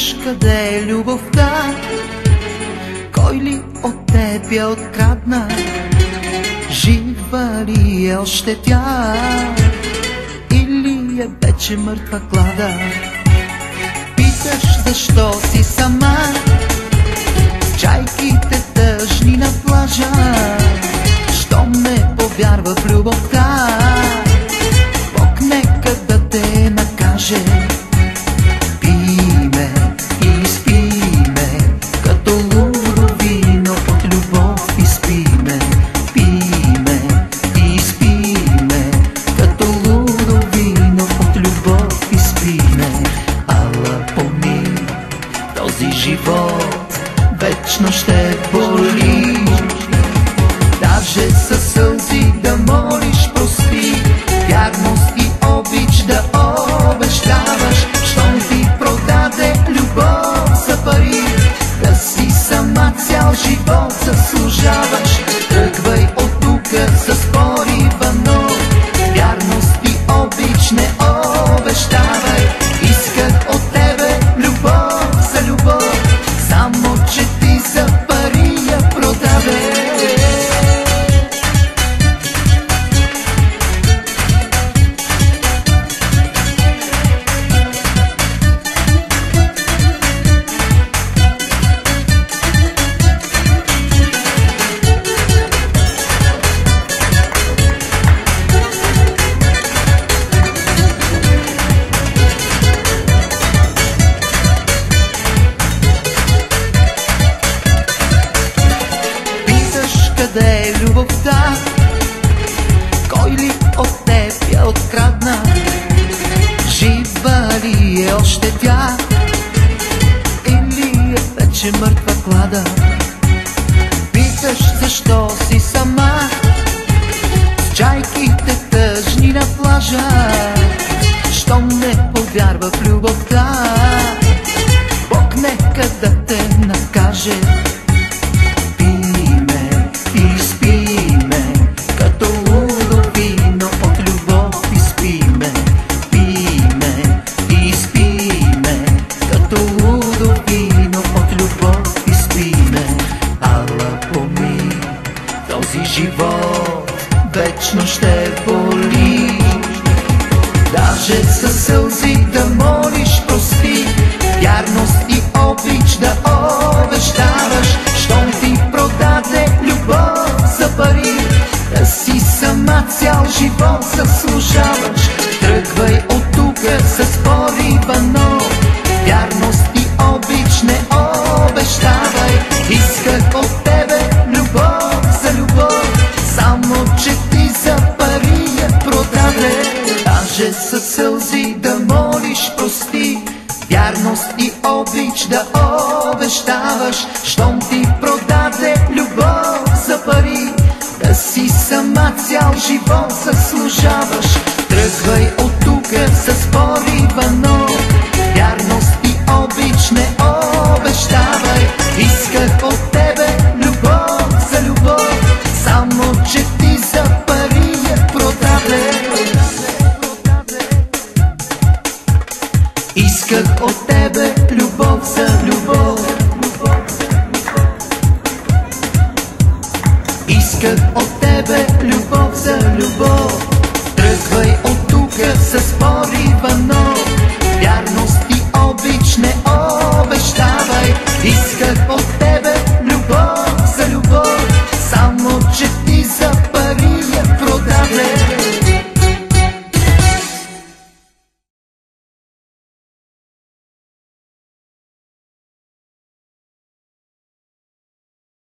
Питаш къде е любовта, кой ли от теб я открадна, жива ли е още тя, или е вече мъртва клада. Питаш защо си сама, чайките тъжни на плажа, щом не повярва в любовта, Бог нека да те накаже. Пиме и спиме, като лудо вино от любов изпиме. Пиме и спиме, като лудо вино от любов изпиме. Ала помни, този живот вечно ще боли, даже със сълзи да молиш прости, вярност и обич да обещаваш, щом ти продаде любов за пари, да си сама цял живот заслужаваш. Тръгвай от тука с порива, вярност и обич не обещавай. Исках от тебе любов за любов, само че ти за пари я продаде. Къде е любовта, кой ли от теб я открадна, жива ли е още тя, или е вече мъртва клада. Питаш защо си сама, с чайките тъжни на плажа, щом не повярва в любовта, Бог нека да те накаже. Този живот вечно ще боли, даже със сълзи да молиш прости, вярност и обич да обещаваш, щом ти продаде любов за пари, да си сама цял живот заслужаваш. Тръгвай от тука с порива, вярност и обич не обещавай. Исках от тебе любов за любов, само че ти за пари я продаде. Даже със сълзи да молиш прости, вярност и обич да обещаваш, щом ти продаде любов за пари, да си сама цял живот заслужаваш. Тръгвай от тука с порива, вярност